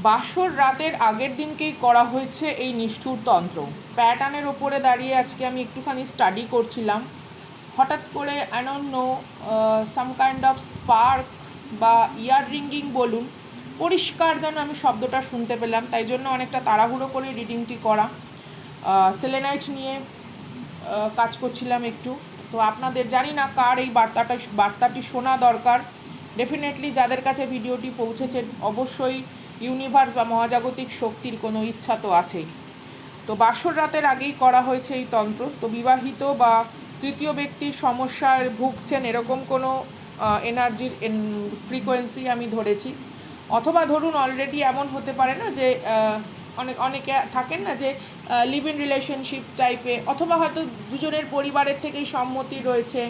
বাসর রাতের আগের দিনকেই করা হয়েছে এই নিষ্ঠুর তন্ত্র। প্যাটার্নের ওপরে দাঁড়িয়ে আজকে আমি একটুখানি স্টাডি করছিলাম। হঠাৎ করে I don't know some kind of spark বা ইয়ার রিঙ্গিং বলুন, পরিষ্কার যেন আমি শব্দটা শুনতে পেলাম। তাই জন্য অনেকটা তাড়াহুড়ো করে রিডিংটি করা। সেলেনাইট নিয়ে কাজ করছিলাম একটু। তো আপনাদের জানি না কার এই বার্তাটি শোনা দরকার। ডেফিনেটলি যাদের কাছে ভিডিওটি পৌঁছেছে অবশ্যই ইউনিভার্স বা মহাজাগতিক শক্তির কোনো ইচ্ছা তো আছেই। তো বাসর রাতের আগেই করা হয়েছে এই তন্ত্র। তো বিবাহিত বা তৃতীয় ব্যক্তির সমস্যার ভুগছেন এরকম কোনো এনার্জির ফ্রিকোয়েন্সি আমি ধরেছি, অথবা ধরুন অলরেডি এমন হতে পারে না যে অনেকে থাকেন না যে লিভ ইন রিলেশনশিপ টাইপে, অথবা হয়তো দুজনের পরিবারের থেকেই সম্মতি রয়েছে,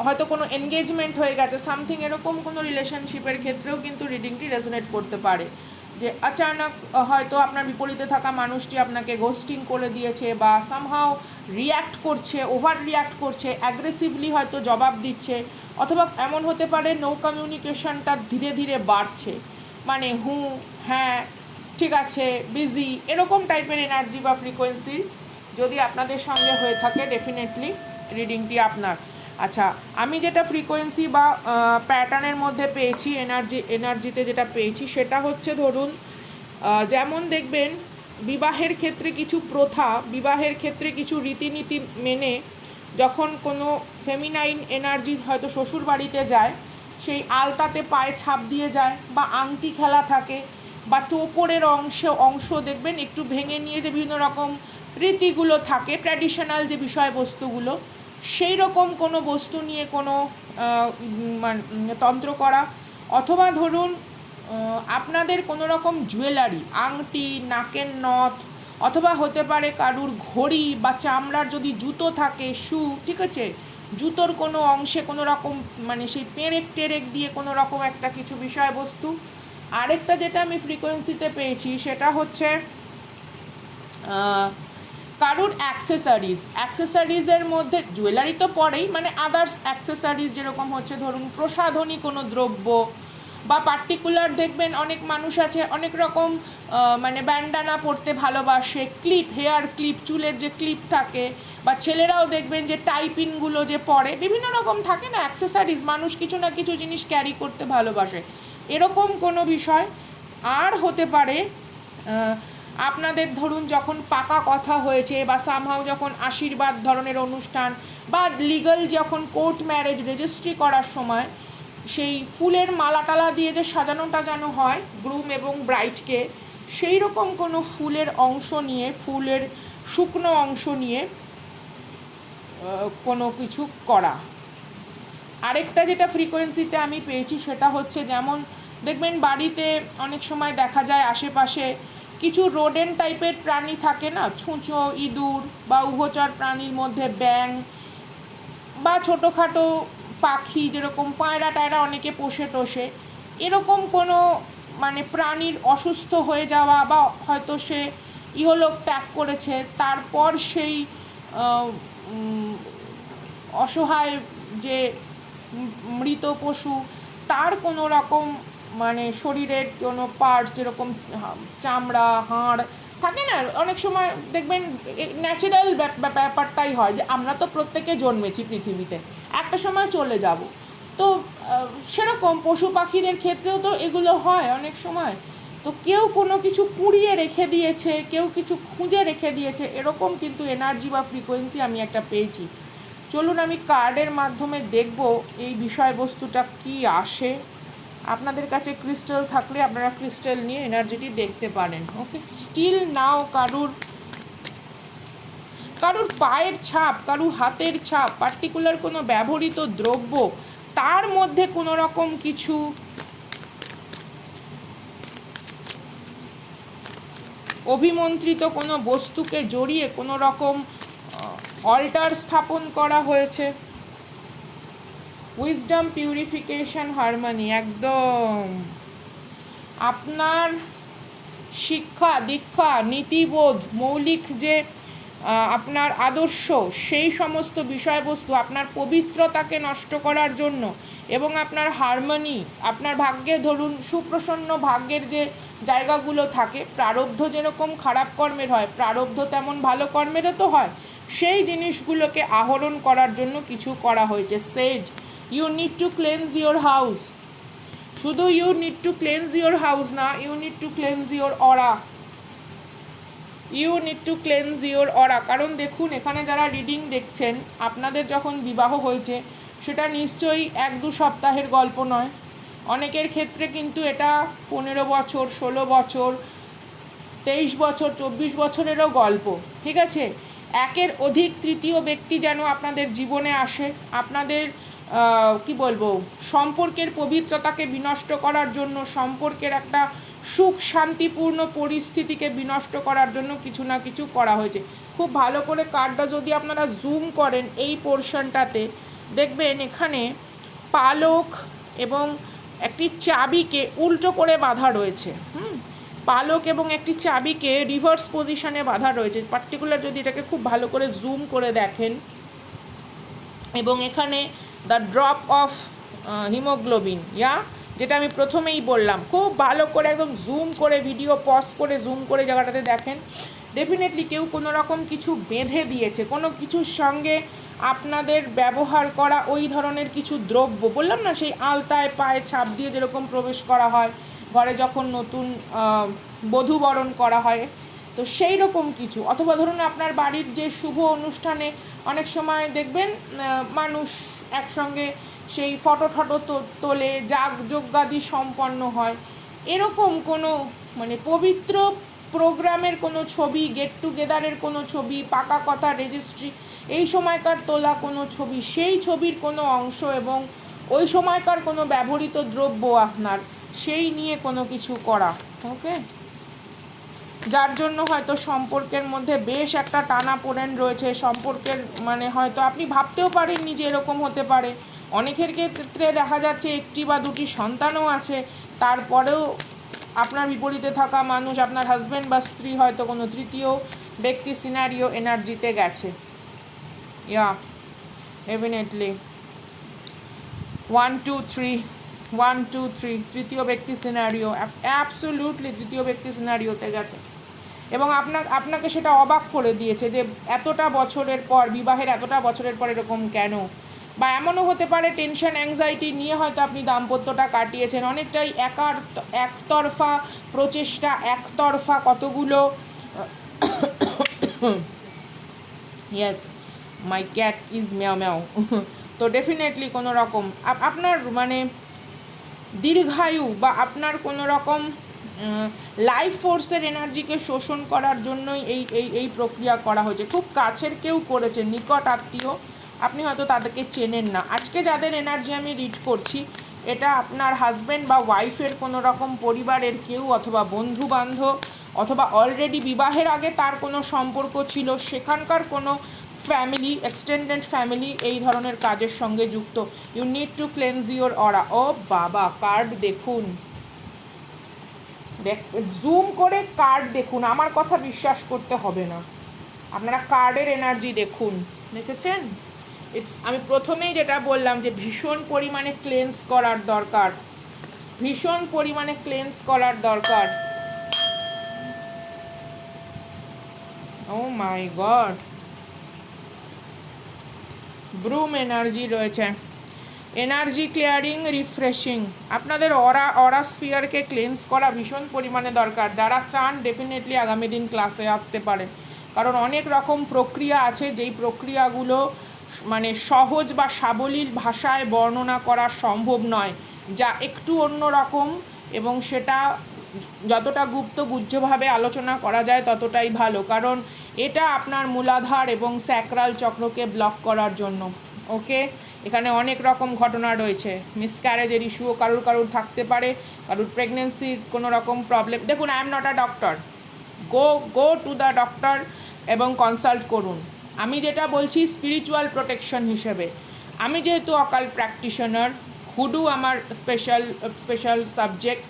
হয়তো কোনো এনগেজমেন্ট হয়ে গেছে সামথিং, এরকম কোনো রিলেশনশিপের ক্ষেত্রেও কিন্তু রিডিংটি রেজোনেট করতে পারে। যে আচানক হয়তো আপনার বিপরীতে থাকা মানুষটি আপনাকে গোস্টিং করে দিয়েছে বা সামহাও রিয়্যাক্ট করছে, ওভার রিয়্যাক্ট করছে, অ্যাগ্রেসিভলি হয়তো জবাব দিচ্ছে, অথবা এমন হতে পারে নো কমিউনিকেশনটা ধীরে ধীরে বাড়ছে, মানে হ্যাঁ ঠিক আছে, বিজি, এরকম টাইপের এনার্জি বা ফ্রিকোয়েন্সি যদি আপনাদের সঙ্গে হয়ে থাকে ডেফিনেটলি রিডিংটি আপনার। আচ্ছা, আমি যেটা ফ্রিকোয়েন্সি বা প্যাটার্নের মধ্যে পেয়েছি, এনার্জিতে যেটা পেয়েছি সেটা হচ্ছে ধরুন যেমন দেখবেন বিবাহের ক্ষেত্রে কিছু প্রথা, বিবাহের ক্ষেত্রে কিছু রীতিনীতি মেনে যখন কোনো ফেমিনাইন এনার্জি হয়তো শ্বশুর বাড়িতে যায়, সেই আলতাতে পায়ে ছাপ দিয়ে যায়, বা আংটি খেলা থাকে, বা টোপরের অংশ দেখবেন একটু ভেঙে নিয়ে যে বিভিন্ন রকম রীতিগুলো থাকে, ট্র্যাডিশনাল যে বিষয়বস্তুগুলো, সেই রকম কোনো বস্তু নিয়ে কোনো তন্ত্র করা, অথবা ধরুন আপনাদের কোনো রকম জুয়েলারি, আংটি, নাকের নথ, অথবা হতে পারে কারুর ঘড়ি বা চামড়ার যদি জুতো থাকে, শু, ঠিক আছে, জুতোর কোনো অংশে কোনো রকম মানে সেই পেরেক টেরেক দিয়ে কোনো রকম একটা কিছু বিষয়বস্তু। আরেকটা যেটা আমি ফ্রিকোয়েন্সিতে পেয়েছি সেটা হচ্ছে কারুর অ্যাক্সেসরিজের মধ্যে জুয়েলারি তো পরেই, মানে আদার্স অ্যাক্সেসরিজ যেরকম হচ্ছে ধরুন প্রসাধনী কোনো দ্রব্য, বা পার্টিকুলার দেখবেন অনেক মানুষ আছে অনেক রকম মানে ব্যান্ডানা পরতে ভালোবাসে, ক্লিপ, হেয়ার ক্লিপ, চুলের যে ক্লিপ থাকে, বা ছেলেরাও দেখবেন যে টাইপিনগুলো যে পরে, বিভিন্ন রকম থাকে না অ্যাক্সেসরিজ, মানুষ কিছু না কিছু জিনিস ক্যারি করতে ভালোবাসে, এরকম কোনো বিষয়। আর হতে পারে আপনাদের ধরুন যখন পাকা কথা হয়েছে বা সামহাও যখন আশীর্বাদ ধরনের অনুষ্ঠান, বা লিগাল যখন কোর্ট ম্যারেজ রেজিস্ট্রি করার সময় সেই ফুলের মালা টালা দিয়ে যে সাজানো হয় গ্রুম এবং ব্রাইডকে, সেই রকম কোনো ফুলের অংশ নিয়ে, ফুলের শুকনো অংশ নিয়ে কোনো কিছু করা। আরেকটা যেটা ফ্রিকোয়েন্সিতে আমি পেয়েছি সেটা হচ্ছে যেমন দেখবেন বাড়িতে অনেক সময় দেখা যায় আশেপাশে কিছু রোডেন্ট টাইপের প্রাণী থাকে না, ছুঁচো, ইঁদুর, বা উভচর প্রাণীর মধ্যে ব্যাঙ, বা ছোটোখাটো পাখি যেরকম পায়রা টায়রা অনেকে পোষে টোষে, এরকম কোনো মানে প্রাণীর অসুস্থ হয়ে যাওয়া, বা হয়তো সে ইহলোক ত্যাগ করেছে, তারপর সেই অসহায় যে মৃত পশু তার কোনো রকম মানে শরীরের কোনো পার্টস যেরকম চামড়া, হাড় থাকে না, অনেক সময় দেখবেন ন্যাচারাল ব্যাপারটাই হয় যে আমরা তো প্রত্যেকে জন্মেছি পৃথিবীতে, একটা সময় চলে যাব, তো সেরকম পশু পাখিদের ক্ষেত্রেও তো এগুলো হয় অনেক সময়। তো কেউ কোনো কিছু কুড়িয়ে রেখে দিয়েছে, কেউ কিছু খুঁজে রেখে দিয়েছে, এরকম কিন্তু এনার্জি বা ফ্রিকোয়েন্সি আমি একটা পেয়েছি। চলুন আমি কার্ডের মাধ্যমে দেখব এই বিষয়বস্তুটা কি আসে। আপনাদের কাছে ক্রিস্টাল থাকলে আপনারা ক্রিস্টাল নিয়ে এনার্জিটি দেখতে পারেন। ওকে, স্টিল নাও কারুর পায়ের ছাপ, কারুর হাতের ছাপ, পার্টিকুলার কোনো ব্যবহৃত দ্রব্য, তার মধ্যে কোনো রকম কিছু অভিমন্ত্রিত কোনো বস্তুকে জড়িয়ে কোনো রকম অল্টার স্থাপন করা হয়েছে। উইজডম, পিউরিফিকেশন, হারমনি, একদম আপনার শিক্ষা দীক্ষা নীতিবোধ, মৌলিক যে আপনার আদর্শ, সেই সমস্ত বিষয়বস্তু আপনার পবিত্রতাকে নষ্ট করার জন্য এবং আপনার হারমোনি, আপনার ভাগ্যে ধরুন সুপ্রসন্ন ভাগ্যের যে জায়গাগুলো থাকে, প্রারব্ধ যেরকম খারাপ কর্মের হয়, প্রারব্ধ তেমন ভালো কর্মেরও তো হয়, সেই জিনিসগুলোকে আহরণ করার জন্য কিছু করা হয়েছে। Says, you need to cleanse your house. শুধু you need to cleanse your house না, you need to cleanse your aura. You need to cleanse your aura. কারণ দেখুন, এখানে যারা রিডিং দেখছেন, আপনাদের যখন বিবাহ হয়েছে সেটা নিশ্চয়ই 1-2 সপ্তাহের গল্প নয়। অনেকের ক্ষেত্রে কিন্তু এটা 15 বছর, 16 বছর, 23 বছর, 24 বছরেরও গল্প। ঠিক আছে, একের অধিক তৃতীয় ব্যক্তি যেন আপনাদের জীবনে আসে, আপনাদের কি বলবো, সম্পর্কের পবিত্রতাকে বিনষ্ট করার জন্য, সম্পর্কের একটা সুখ শান্তিপূর্ণ পরিস্থিতিকে বিনষ্ট করার জন্য কিছু না কিছু করা হয়েছে। খুব ভালো করে কার্ডটা যদি আপনারা জুম করেন এই পোর্শনটাতে, দেখবেন এখানে পালক এবং একটি চাবিকে উল্টো করে বাঁধা রয়েছে। পালক এবং একটি চাবিকে রিভার্স পজিশনে বাঁধা রয়েছে। পার্টিকুলার যদি এটাকে খুব ভালো করে জুম করে দেখেন, এবং এখানে দ্য ড্রপ অফ হিমোগ্লোবিন, যেটা আমি প্রথমেই বললাম, খুব ভালো করে একদম জুম করে, ভিডিও পজ করে জুম করে জায়গাটাতে দেখেন। ডেফিনেটলি কেউ কোনো রকম কিছু বেঁধে দিয়েছে, কোনো কিছুর সঙ্গে আপনাদের ব্যবহার করা ওই ধরনের কিছু দ্রব্য, বললাম না সেই আলতায় পায়ে ছাপ দিয়ে যেরকম প্রবেশ করা হয় ঘরে যখন নতুন বধূবরণ করা হয়, তো সেই রকম কিছু। অথবা ধরুন আপনার বাড়ির যে শুভ অনুষ্ঠানে অনেক সময় দেখবেন মানুষ একসঙ্গে সেই ফটো তোলে, যজ্ঞাদি সম্পন্ন হয়, এরকম কোনো মানে পবিত্র প্রোগ্রামের কোনো ছবি, গেট টুগেদারের কোনো ছবি, পাকা কথা, রেজিস্ট্রি, এই সময়কার তোলা কোনো ছবি, সেই ছবির কোনো অংশ এবং ওই সময়কার কোনো ব্যবহৃত দ্রব্য আপনার, সেই নিয়ে কোনো কিছু করা। ওকে, যার জন্য হয়তো সম্পর্কের মধ্যে বেশ একটা টানাপোড়েন রয়েছে। সম্পর্কের মানে হয়তো আপনি ভাবতেও পারেননি যে এরকম হতে পারে। অনেকের ক্ষেত্রে দেখা যাচ্ছে 1টি বা 2টি সন্তানও আছে, তারপরেও আপনার বিপরীতে থাকা মানুষ, আপনার হাজব্যান্ড বা স্ত্রী হয়তো কোনো তৃতীয় ব্যক্তি সিনারিও এনার্জিতে গেছে। ডেফিনেটলি 1 2 3 1 2 3 তৃতীয় ব্যক্তি সিনারিও, অ্যাবসলিউটলি তৃতীয় ব্যক্তি সিনারিওতে গেছে, এবং আপনাকে সেটা অবাক করে দিয়েছে যে এতটা বছরের পর, বিবাহের এতটা বছরের পর এরকম কেন। বা এমনও হতে পারে টেনশন অ্যাংজাইটি নিয়ে হয়তো আপনি দাম্পত্যটা কাটিয়েছেন, অনেকটাই একতরফা প্রচেষ্টা, একতরফা কতগুলো ইয়েস মাই ক্যাট ইজ ম্যাও ম্যাও। তো ডেফিনেটলি কোনো রকম আপনার মানে দীর্ঘায়ু বা আপনার কোনো রকম লাইফ ফোর্সের এনার্জিকে শোষণ করার জন্যই এই প্রক্রিয়া করা হয়েছে। খুব কাছের কেউ করেছে, নিকট আত্মীয়, আপনি হয়তো তাদেরকে চেনেন না। আজকে যাদের এনার্জি আমি রিড করছি, এটা আপনার হাজব্যান্ড বা ওয়াইফের কোনো রকম পরিবারের কেউ, অথবা বন্ধু বান্ধব, অথবা অলরেডি বিবাহের আগে তার কোনো সম্পর্ক ছিল, সেখানকার কোনো ফ্যামিলি, এক্সটেন্ডেড ফ্যামিলি এই ধরনের কাজের সঙ্গে যুক্ত। You need to cleanse your aura. ও বাবা, কার্ড দেখুন, জুম করে কার্ড দেখুন, আমার কথা বিশ্বাস করতে হবে না, আপনারা কার্ডের এনার্জি দেখুন। দেখেছেন? আমি প্রথমেই যেটা বললাম যে ভীষণ পরিমাণে ক্লেন্স করার দরকার, ভীষণ পরিমাণে ক্লেন্স করার দরকার। ও মাই গড, ব্রুম এনার্জি রয়েছে, এনার্জি ক্লিয়ারিং, রিফ্রেশিং। আপনাদের অরা স্ফিয়ারকে ক্লেন্স করা ভীষণ পরিমাণে দরকার। যারা চান ডেফিনেটলি আগামী দিন ক্লাসে আসতে পারেন, কারণ অনেক রকম প্রক্রিয়া আছে যেই প্রক্রিয়াগুলো মানে সহজ বা সাবলীল ভাষায় বর্ণনা করা সম্ভব নয়, যা একটু অন্য রকম, এবং সেটা যতটা গুপ্তগুহ্যভাবে আলোচনা করা যায় ততটাই ভালো, কারণ এটা আপনার মূলাধার এবং স্যাক্রাল চক্রকে ব্লক করার জন্য। ওকে, এখানে অনেক রকম ঘটনা রয়েছে, মিসক্যারেজের ইস্যুও কারুর থাকতে পারে, কারুর প্রেগনেন্সির কোনো রকম প্রবলেম। দেখুন, I am not a doctor, go to the doctor এবং কনসাল্ট করুন। আমি যেটা বলছি স্পিরিচুয়াল প্রোটেকশন হিসেবে, আমি যেহেতু অকাল্ট প্র্যাকটিশনার, হুডু আমার স্পেশাল সাবজেক্ট,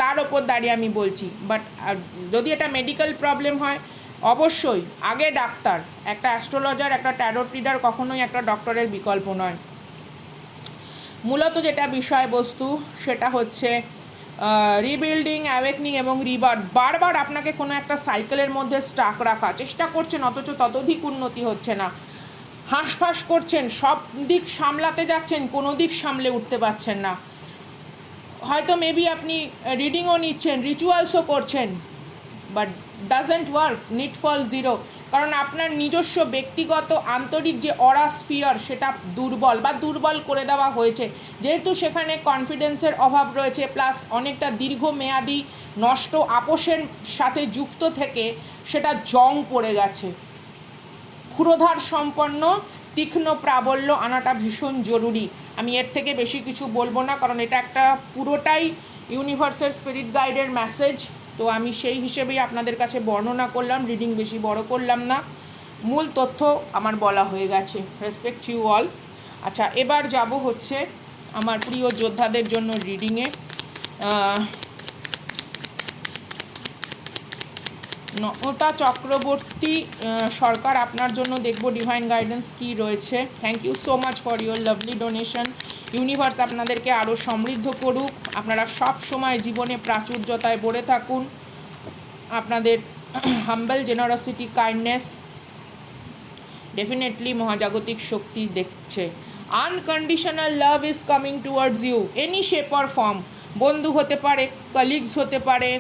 তার ওপর দাঁড়িয়ে আমি বলছি। বাট যদি এটা মেডিকেল প্রবলেম হয়, অবশ্যই আগে ডাক্তার। একটা অ্যাস্ট্রোলজার, একটা ট্যারোট রিডার কখনোই একটা ডক্টরের বিকল্প নয়। মূলত যেটা বিষয়বস্তু সেটা হচ্ছে রিবিল্ডিং, অ্যাওয়েকনিং এবং রিবার্থ। বারবার আপনাকে কোনো একটা সাইকেলের মধ্যে স্টাক রাখা চেষ্টা করছেন, অথচ ততোধিক উন্নতি হচ্ছে না। হাঁসফাঁস করছেন, সব দিক সামলাতে যাচ্ছেন, কোনো দিক সামলে উঠতে পারছেন না। হয়তো মেবি আপনি রিডিংও নিচ্ছেন, রিচুয়ালসও করছেন, but doesn't work, need fall zero. কারণ আপনার নিজস্ব ব্যক্তিগত আন্তরিক যে অরা স্ফিয়ার সেটা দুর্বল করে দেওয়া হয়েছে। যেহেতু সেখানে কনফিডেন্সের অভাব রয়েছে, প্লাস অনেকটা দীর্ঘমেয়াদী নষ্ট আপোষের সাথে যুক্ত থেকে সেটা জং পড়ে গেছে। ক্ষুরোধার সম্পন্ন তীক্ষ্ণ প্রাবল্য আনাটা ভীষণ জরুরি। আমি এর থেকে বেশি কিছু বলবো না, কারণ এটা একটা পুরোটাই ইউনিভার্সের স্পিরিট গাইডের মেসেজ। তো আমি সেই হিসেবেই আপনাদের কাছে বর্ণনা করলাম, রিডিং বেশি বড় করলাম না, মূল তথ্য আমার বলা হয়ে গেছে। Respect you all. আচ্ছা, এবার যাব হচ্ছে আমার প্রিয় যোদ্ধাদের জন্য রিডিংয়ে। নমতা চক্রবর্তী সরকার, আপনার জন্য দেখব ডিভাইন গাইডেন্স কী রয়েছে। Thank you so much for your lovely donation. Universe আপনাদেরকে আরও সমৃদ্ধ করুক, আপনারা সব সময় জীবনে প্রাচুর্যতায় ভরে থাকুন। আপনাদের হাম্বল জেনারসিটি, কাইন্ডনেস ডেফিনেটলি মহাজাগতিক শক্তি দেখছে। Unconditional love is coming towards you, any shape or form. বন্ধু হতে পারে, কলিগস হতে পারে,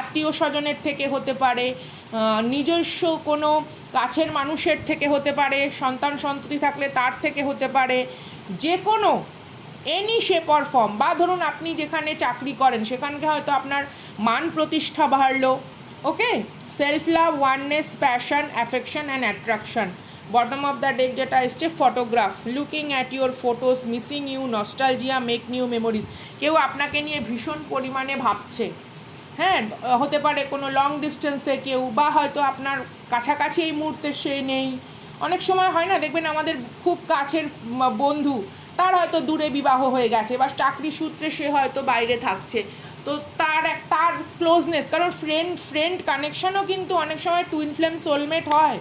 আত্মীয় স্বজনের থেকে হতে পারে, নিজস্ব কোনো কাছের মানুষের থেকে হতে পারে, সন্তান সন্ততি থাকলে তার থেকে হতে পারে, যে কোনো এনি শেপ অর ফর্ম। বা ধরুন আপনি যেখানে চাকরি করেন সেখানকে হয়তো আপনার মান প্রতিষ্ঠা বাড়লো। Okay, self love, oneness, passion, affection and attraction. Bottom of the deck যেটা এসছে photograph, looking at your photos, missing you, nostalgia, make new memories. কেউ আপনাকে নিয়ে ভীষণ পরিমাণে ভাবছে, হ্যাঁ, হতে পারে কোনো লং ডিস্টেন্সে কেউ, বা হয়তো আপনার কাছাকাছি এই মুহূর্তে সে নেই। অনেক সময় হয় না, দেখবেন আমাদের খুব কাছের বন্ধু, তার হয়তো দূরে বিবাহ হয়ে গেছে, বা চাকরি সূত্রে সে হয়তো বাইরে থাকছে। তো তার ক্লোজনেস, কারণ ফ্রেন্ড কানেকশনও কিন্তু অনেক সময় টুইন ফ্লেম সোলমেট হয়।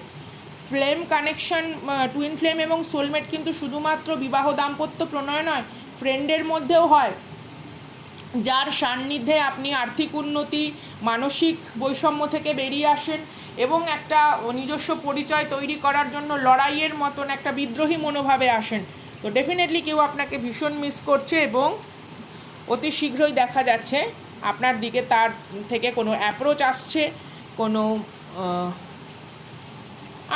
ফ্লেম কানেকশন, টুইন ফ্লেম এবং সোলমেট কিন্তু শুধুমাত্র বিবাহ দাম্পত্য প্রণয় নয়, ফ্রেন্ডের মধ্যেও হয়, যার সান্নিধ্যে আপনি আর্থিক উন্নতি, মানসিক বৈষম্য থেকে বেরিয়ে আসেন এবং একটা নিজস্ব পরিচয় তৈরি করার জন্য লড়াইয়ের মতন একটা বিদ্রোহী মনোভাবে আসেন। তো ডেফিনেটলি কেউ আপনাকে ভীষণ মিস করছে এবং অতি শীঘ্রই দেখা যাচ্ছে আপনার দিকে তার থেকে কোনো অ্যাপ্রোচ আসছে, কোনো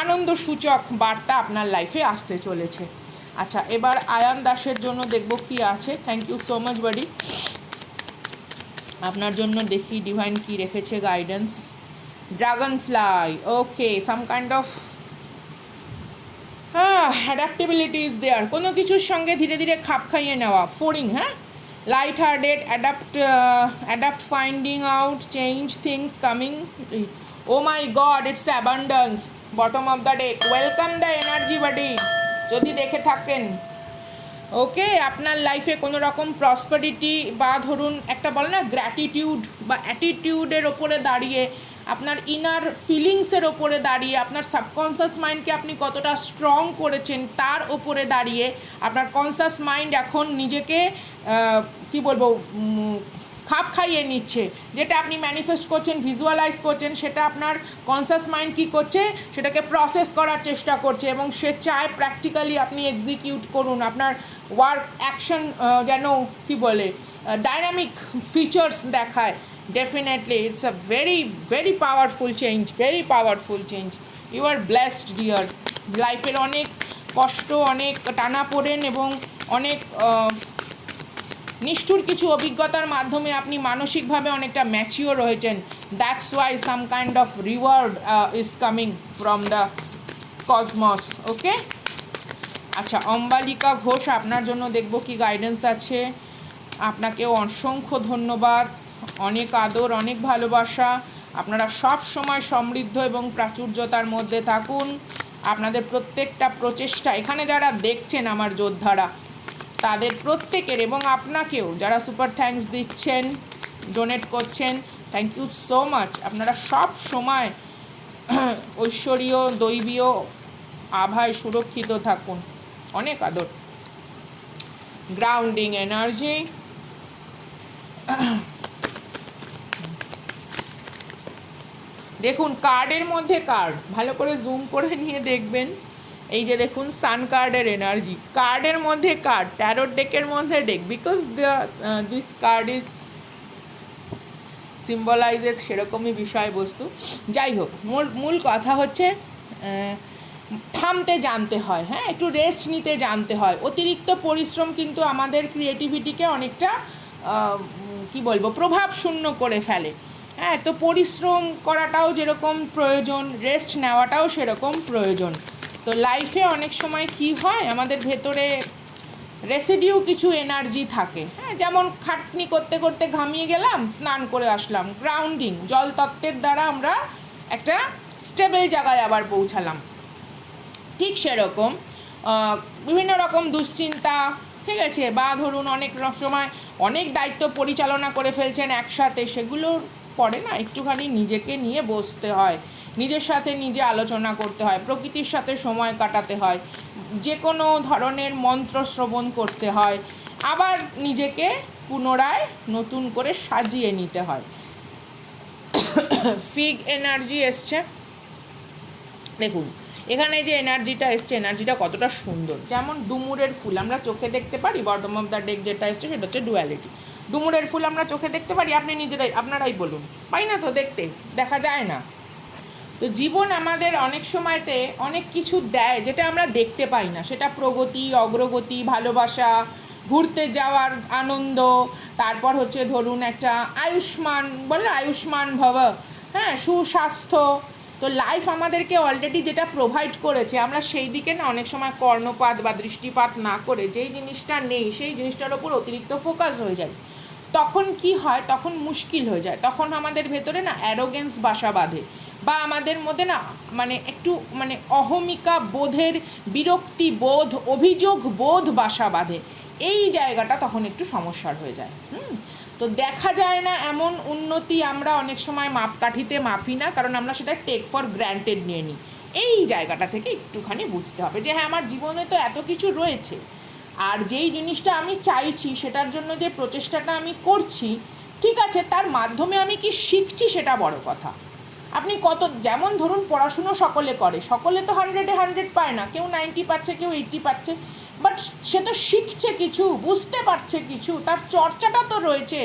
আনন্দসূচক বার্তা আপনার লাইফে আসতে চলেছে। আচ্ছা, এবার আয়ান দাসের জন্য দেখব কি আছে। Thank you so much buddy. আপনার জন্য দেখি ডিভাইন কি রেখেছে guidance. Dragonfly, okay, some kind of adaptability is there. কোনো কিছুর সঙ্গে ধীরে ধীরে খাপ খাইয়ে নেওয়া, ফোরিং, হ্যাঁ, light hearted, adapt, finding out, change things, coming. Oh my God, it's abundance. Bottom of the deck, welcome the energy buddy, যদি দেখে থাকেন। ওকে, আপনার লাইফে কোনো রকম প্রসপারিটি বা ধরুন একটা বলে না গ্র্যাটিটিউড বা অ্যাটিটিউডের ওপরে দাঁড়িয়ে, আপনার ইনার ফিলিংসের ওপরে দাঁড়িয়ে, আপনার সাবকনসিয়াস মাইন্ডকে আপনি কতটা স্ট্রং করেছেন তার ওপরে দাঁড়িয়ে আপনার কনসিয়াস মাইন্ড এখন নিজেকে কি বলবো খাপ খাইয়ে নিচ্ছে। যেটা আপনি ম্যানিফেস্ট করছেন, ভিজুয়ালাইজ করছেন, সেটা আপনার কনসিয়াস মাইন্ড কী করছে, সেটাকে প্রসেস করার চেষ্টা করছে এবং সে চায় প্র্যাকটিক্যালি আপনি এক্সিকিউট করুন। আপনার ওয়ার্ক অ্যাকশন যেন কী বলে ডাইনামিক ফিচার্স দেখায়। Definitely it's a very very powerful change, very powerful change. You are blessed dear. লাইফের অনেক কষ্ট, অনেক টানাপোড়েন এবং অনেক নিষ্ঠুর কিছু অভিজ্ঞতার মাধ্যমে আপনি মানসিকভাবে অনেকটা ম্যাচিওর হয়েছেন। That's why some kind of reward is coming from the cosmos. Okay, আচ্ছা, অম্বালিকা ঘোষ, আপনার জন্য দেখব কি গাইডেন্স আছে। আপনাকেও অসংখ্য ধন্যবাদ, অনেক আদর, অনেক ভালোবাসা। আপনারা সব সময় সমৃদ্ধ এবং প্রাচুর্যতার মধ্যে থাকুন। আপনাদের প্রত্যেকটা প্রচেষ্টা, এখানে যারা দেখছেন আমার যোদ্ধারা, তাদের প্রত্যেকের এবং আপনাকেও যারা সুপার থ্যাঙ্কস দিচ্ছেন, ডোনেট করছেন, থ্যাংক ইউ সো মাচ। আপনারা সব সময় ঐশ্বরীয় দৈবীয় আভায় সুরক্ষিত থাকুন। অনেক আদর। Grounding energy. দেখুন কার্ডের মধ্যে কার্ড ভালো করে জুম করে নিয়ে দেখবেন। এই যে দেখুন সান কার্ডের এনার্জি, কার্ডের মধ্যে কার্ড, ট্যারোট ডেকের মধ্যে deck, because this card is symbolizes সেরকমই বিষয়বস্তু। যাই হোক, মূল কথা হচ্ছে থামতে জানতে হয়, হ্যাঁ, একটু রেস্ট নিতে জানতে হয়। অতিরিক্ত পরিশ্রম কিন্তু আমাদের ক্রিয়েটিভিটিকে অনেকটা কি বলবো প্রভাব শূন্য করে ফেলে। হ্যাঁ, তো পরিশ্রম করাটাও যেরকম প্রয়োজন, রেস্ট নেওয়াটাও সেরকম প্রয়োজন। তো লাইফে অনেক সময় কি হয়, আমাদের ভেতরে রেসিডিউ কিছু এনার্জি থাকে, হ্যাঁ, যেমন খাটনি করতে করতে ঘামিয়ে গেলাম, স্নান করে আসলাম, গ্রাউন্ডিং, জল তত্ত্বের দ্বারা আমরা একটা স্টেবল জায়গায় আবার পৌঁছালাম। ঠিক সেরকম বিভিন্ন রকম দুশ্চিন্তা, ঠিক আছে, বা ধরুন অনেক সময় অনেক দায়িত্ব পরিচালনা করে ফেলছেন একসাথে, সেগুলোর পরে না একটুখানি নিজেকে নিয়ে বসতে হয়, নিজের সাথে নিজে আলোচনা করতে হয়, প্রকৃতির সাথে সময় কাটাতে হয়, যে কোনো ধরনের মন্ত্র শ্রবণ করতে হয়, আবার নিজেকে পুনরায় নতুন করে সাজিয়ে নিতে হয়। ফিগ এনার্জি এসছে, দেখুন এখানে যে এনার্জিটা এসছে, এনার্জিটা কতটা সুন্দর। যেমন ডুমুরের ফুল আমরা চোখে দেখতে পারি, বটম অফ দ্য ডেক যেটা এসছে সেটা হচ্ছে ডুয়ালিটি। ডুমুরের ফুল আমরা চোখে দেখতে পারি, আপনি আপনারাই বলুন, পাই না তো, দেখতে দেখা যায় না। তো জীবন আমাদের অনেক সময়তে অনেক কিছু দেয় যেটা আমরা দেখতে পাই না, সেটা প্রগতি, অগ্রগতি, ভালোবাসা, ঘুরতে যাওয়ার আনন্দ, তারপর হচ্ছে ধরুন একটা আয়ুষ্মান বলে, আয়ুষ্মান ভব, হ্যাঁ, সুস্বাস্থ্য। তো লাইফ আমাদেরকে অলরেডি যেটা প্রোভাইড করেছে, আমরা সেই দিকে না অনেক সময় কর্ণপাত বা দৃষ্টিপাত না করে যেই জিনিসটা নেই সেই জিনিসটার ওপর অতিরিক্ত ফোকাস হয়ে যায়। তখন কি হয়, তখন মুশকিল হয়ে যায়, তখন আমাদের ভেতরে না অ্যারোগেন্স বাসা বাঁধে, বা আমাদের মধ্যে না মানে একটু মানে অহমিকা বোধের, বিরক্তি বোধ, অভিযোগ বোধ বাসা বাঁধে। এই জায়গাটা তখন একটু সমস্যার হয়ে যায়। তো দেখা যায় না এমন উন্নতি আমরা অনেক সময় মাপকাঠিতে মাপি না, কারণ আমরা সেটা টেক ফর গ্র্যান্টেড নিয়ে নিই। এই জায়গাটা থেকে একটুখানি বুঝতে হবে যে হ্যাঁ, আমার জীবনে তো এত কিছু রয়েছে, আর যেই জিনিসটা আমি চাইছি সেটার জন্য যে প্রচেষ্টাটা আমি করছি, ঠিক আছে, তার মাধ্যমে আমি কি শিখছি সেটা বড় কথা। আপনি কত, যেমন ধরুন পড়াশুনো সকলে করে, সকলে তো 100 পায় না, কেউ 90 পাচ্ছে, কেউ 80 পাচ্ছে, বাট সে তো শিখছে কিছু, বুঝতে পারছে কিছু, তার চর্চাটা তো রয়েছে,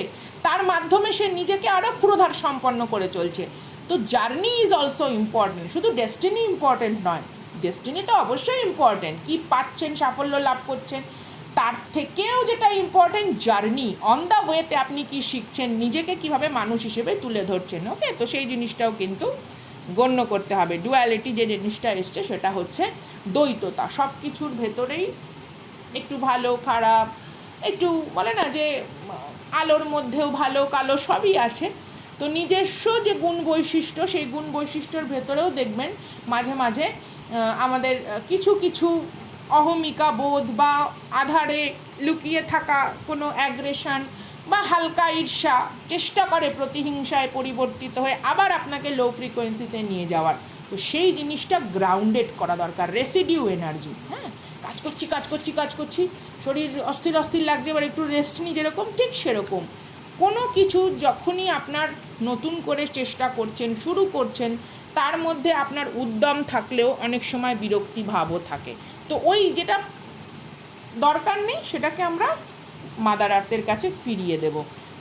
তার মাধ্যমে সে নিজেকে আরও ক্ষুরধার সম্পন্ন করে চলছে। তো জার্নি ইজ অলসো ইম্পর্টেন্ট, শুধু ডেস্টিনি ইম্পর্টেন্ট নয়। ডেস্টিনি তো অবশ্যই ইম্পর্টেন্ট, কী পাচ্ছেন, সাফল্য লাভ করছেন, তার থেকেও যেটা ইম্পর্টেন্ট জার্নি, অন দ্য ওয়েতে আপনি কি শিখছেন, নিজেকে কিভাবে মানুষ হিসেবে তুলে ধরছেন। ওকে, তো সেই জিনিসটাও কিন্তু গণ্য করতে হবে। ডুয়ালিটি যে জিনিসটা এসছে সেটা হচ্ছে দ্বৈততা, সব কিছুর ভেতরেই একটু ভালো খারাপ, একটু বলে না যে আলোর মধ্যেও ভালো কালো সবই আছে। তো নিজস্ব যে গুণ বৈশিষ্ট্য, সেই গুণ বৈশিষ্ট্যর ভেতরেও দেখবেন মাঝে মাঝে আমাদের কিছু কিছু অহমিকা বোধ বা আধারে লুকিয়ে থাকা কোনো অ্যাগ্রেশন বা হালকা ঈর্ষা চেষ্টা করে প্রতিহিংসায় পরিবর্তিত হয়ে আবার আপনাকে লো ফ্রিকোয়েন্সিতে নিয়ে যাওয়ার। তো সেই জিনিসটা গ্রাউন্ডেড করা দরকার, রেসিডিউ এনার্জি। হ্যাঁ, কাজ করছি, শরীর অস্থির অস্থির লাগছে, এবার একটু রেস্ট নিই, যেরকম ঠিক সেরকম কোনো কিছু যখনই আপনার নতুন করে চেষ্টা করছেন, শুরু করছেন, তার মধ্যে আপনার উদ্যম থাকলেও অনেক সময় বিরক্তি ভাবও থাকে। তো ওই যেটা দরকার নেই সেটাকে আমরা মাদার আর্থের কাছে ফিরিয়ে দেব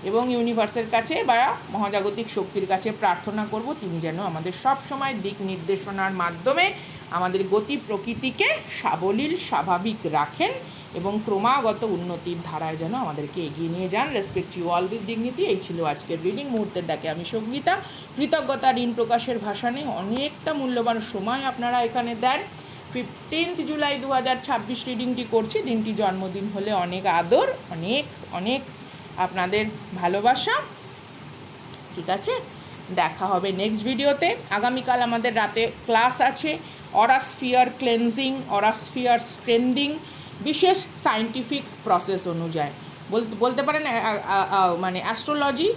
এবং ইউনিভার্সের কাছে বা মহাজাগতিক শক্তির কাছে প্রার্থনা করব তিনি যেন আমাদের সব সময় দিক নির্দেশনার মাধ্যমে আমাদের গতি প্রকৃতিকে সাবলীল স্বাভাবিক রাখেন এবং ক্রমাগত উন্নতির ধারায় যেন আমাদেরকে এগিয়ে নিয়ে যান। Respect you all with dignity. এই ছিল আজকের রিডিং। মুহূর্তের ডাকে আমি সঙ্গীতা। কৃতজ্ঞতা ঋণ প্রকাশের ভাষা নেই, অনেকটা মূল্যবান সময় আপনারা এখানে দেন। 15 জুলাই 2026 রিডিংটি করছি। দিনটি জন্মদিন হলে অনেক আদর, অনেক অনেক আপনাদের ভালোবাসা। ঠিক আছে, দেখা হবে নেক্সট ভিডিওতে। আগামীকাল আমাদের রাতে ক্লাস আছে, অরাস্ফিয়ার ক্লেনজিং, অরাস্ফিয়ার স্ট্রেন্দিং, বিশেষ সায়েন্টিফিক প্রসেস অনুযায়ী বলতে পারেন, মানে astrology,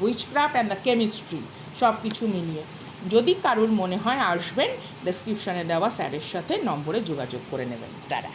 witchcraft and the chemistry সব কিছু মিলিয়ে। যদি কারোর মনে হয় আসবেন, ডেসক্রিপশানে দেওয়া স্যারের সাথে নম্বরে যোগাযোগ করে নেবেন। তারা